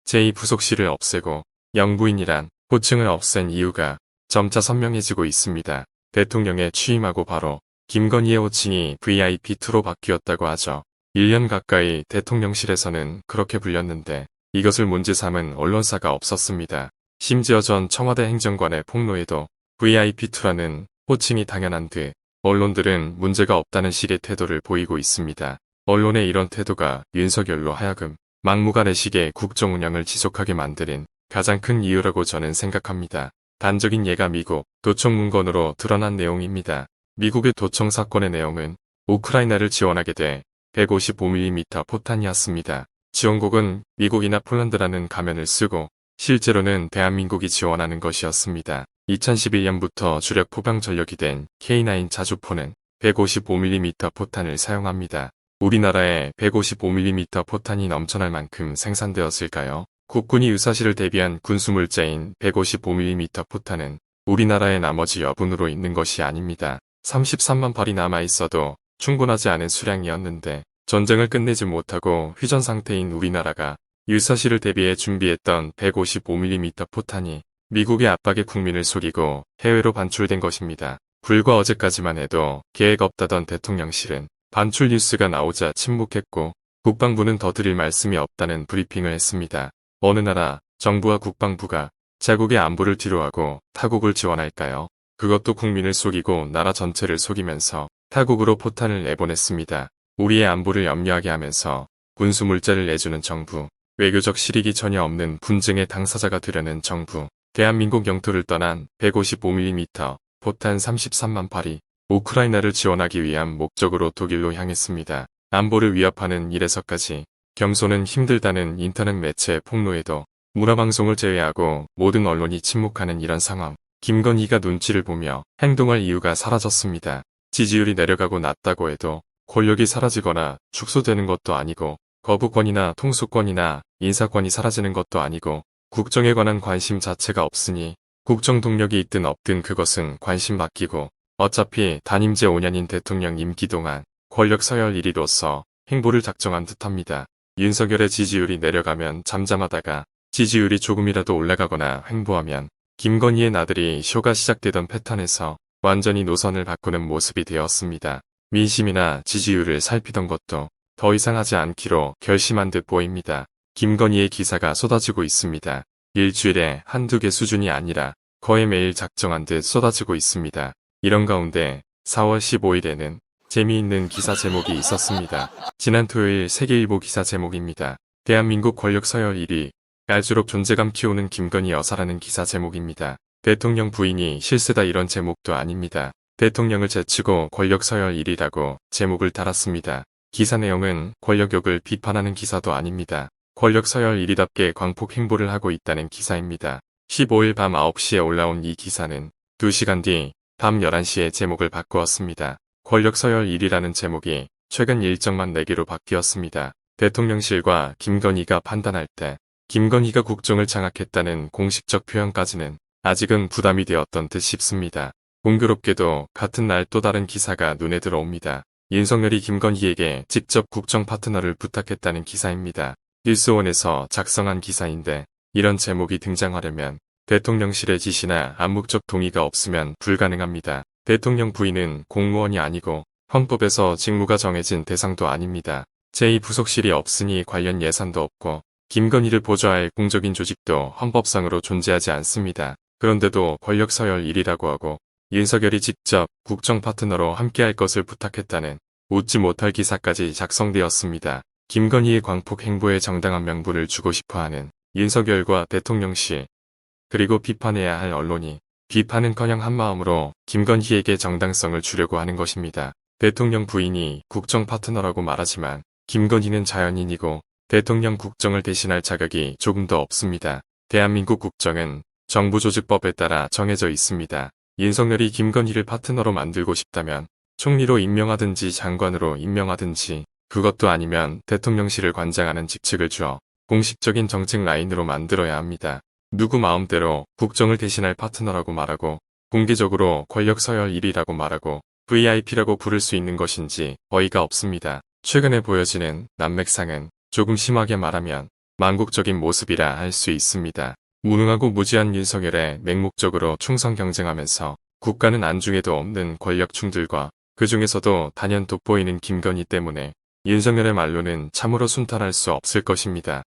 제2부속실을 없애고 영부인이란 호칭을 없앤 이유가 점차 선명해지고 있습니다. 대통령에 취임하고 바로 김건희의 호칭이 VIP2로 바뀌었다고 하죠. 1년 가까이 대통령실에서는 그렇게 불렸는데 이것을 문제 삼은 언론사가 없었습니다. 심지어 전 청와대 행정관의 폭로에도 VIP2라는 호칭이 당연한 듯 언론들은 문제가 없다는 식의 태도를 보이고 있습니다. 언론의 이런 태도가 윤석열로 하여금 막무가내식의 국정 운영을 지속하게 만드는 가장 큰 이유라고 저는 생각합니다. 단적인 예가 미국 도청 문건으로 드러난 내용입니다. 미국의 도청 사건의 내용은 우크라이나를 지원하게 돼 155mm 포탄이었습니다. 지원국은 미국이나 폴란드라는 가면을 쓰고 실제로는 대한민국이 지원하는 것이었습니다. 2011년부터 주력 포병 전력이 된 K9 자주포는 155mm 포탄을 사용합니다. 우리나라에 155mm 포탄이 넘쳐날 만큼 생산되었을까요? 국군이 유사시를 대비한 군수물자인 155mm 포탄은 우리나라의 나머지 여분으로 있는 것이 아닙니다. 33만 발이 남아있어도 충분하지 않은 수량이었는데 전쟁을 끝내지 못하고 휴전 상태인 우리나라가 유사시를 대비해 준비했던 155mm 포탄이 미국의 압박에 국민을 속이고 해외로 반출된 것입니다. 불과 어제까지만 해도 계획 없다던 대통령실은 반출 뉴스가 나오자 침묵했고 국방부는 더 드릴 말씀이 없다는 브리핑을 했습니다. 어느 나라 정부와 국방부가 자국의 안보를 뒤로하고 타국을 지원할까요? 그것도 국민을 속이고 나라 전체를 속이면서 타국으로 포탄을 내보냈습니다. 우리의 안보를 염려하게 하면서 군수물자를 내주는 정부, 외교적 실익이 전혀 없는 분쟁의 당사자가 되려는 정부, 대한민국 영토를 떠난 155mm 포탄 33만 발이 우크라이나를 지원하기 위한 목적으로 독일로 향했습니다. 안보를 위협하는 일에서까지 겸손은 힘들다는 인터넷 매체의 폭로에도 문화방송을 제외하고 모든 언론이 침묵하는 이런 상황, 김건희가 눈치를 보며 행동할 이유가 사라졌습니다. 지지율이 내려가고 낮다고 해도 권력이 사라지거나 축소되는 것도 아니고 거부권이나 통수권이나 인사권이 사라지는 것도 아니고 국정에 관한 관심 자체가 없으니 국정 동력이 있든 없든 그것은 관심 맡기고 어차피 단임제 5년인 대통령 임기 동안 권력 서열 1위로서 행보를 작정한 듯합니다. 윤석열의 지지율이 내려가면 잠잠하다가 지지율이 조금이라도 올라가거나 횡보하면 김건희의 나들이 쇼가 시작되던 패턴에서 완전히 노선을 바꾸는 모습이 되었습니다. 민심이나 지지율을 살피던 것도 더 이상 하지 않기로 결심한 듯 보입니다. 김건희의 기사가 쏟아지고 있습니다. 일주일에 한두 개 수준이 아니라 거의 매일 작정한 듯 쏟아지고 있습니다. 이런 가운데 4월 15일에는 재미있는 기사 제목이 있었습니다. 지난 토요일 세계일보 기사 제목입니다. 대한민국 권력 서열 1위, 갈수록 존재감 키우는 김건희 여사라는 기사 제목입니다. 대통령 부인이 실세다 이런 제목도 아닙니다. 대통령을 제치고 권력 서열 1위라고 제목을 달았습니다. 기사 내용은 권력욕을 비판하는 기사도 아닙니다. 권력 서열 1위답게 광폭 행보를 하고 있다는 기사입니다. 15일 밤 9시에 올라온 이 기사는 2시간 뒤 밤 11시에 제목을 바꾸었습니다. 권력 서열 1위라는 제목이 최근 일정만 4개로 바뀌었습니다. 대통령실과 김건희가 판단할 때 김건희가 국정을 장악했다는 공식적 표현까지는 아직은 부담이 되었던 듯 싶습니다. 공교롭게도 같은 날 또 다른 기사가 눈에 들어옵니다. 윤석열이 김건희에게 직접 국정 파트너를 부탁했다는 기사입니다. 뉴스원에서 작성한 기사인데 이런 제목이 등장하려면 대통령실의 지시나 암묵적 동의가 없으면 불가능합니다. 대통령 부인은 공무원이 아니고 헌법에서 직무가 정해진 대상도 아닙니다. 제2부속실이 없으니 관련 예산도 없고 김건희를 보좌할 공적인 조직도 헌법상으로 존재하지 않습니다. 그런데도 권력 서열 1위라고 하고 윤석열이 직접 국정 파트너로 함께할 것을 부탁했다는 웃지 못할 기사까지 작성되었습니다. 김건희의 광폭 행보에 정당한 명분을 주고 싶어하는 윤석열과 대통령실, 그리고 비판해야 할 언론이 비판은커녕 한마음으로 김건희에게 정당성을 주려고 하는 것입니다. 대통령 부인이 국정 파트너라고 말하지만 김건희는 자연인이고 대통령 국정을 대신할 자격이 조금 더 없습니다. 대한민국 국정은 정부조직법에 따라 정해져 있습니다. 윤석열이 김건희를 파트너로 만들고 싶다면 총리로 임명하든지 장관으로 임명하든지, 그것도 아니면 대통령실을 관장하는 직책을 주어 공식적인 정책 라인으로 만들어야 합니다. 누구 마음대로 국정을 대신할 파트너라고 말하고 공개적으로 권력 서열 1위라고 말하고 VIP라고 부를 수 있는 것인지 어이가 없습니다. 최근에 보여지는 난맥상은 조금 심하게 말하면 망국적인 모습이라 할 수 있습니다. 무능하고 무지한 윤석열에 맹목적으로 충성 경쟁하면서 국가는 안중에도 없는 권력충들과 그 중에서도 단연 돋보이는 김건희 때문에 윤석열의 말로는 참으로 순탄할 수 없을 것입니다.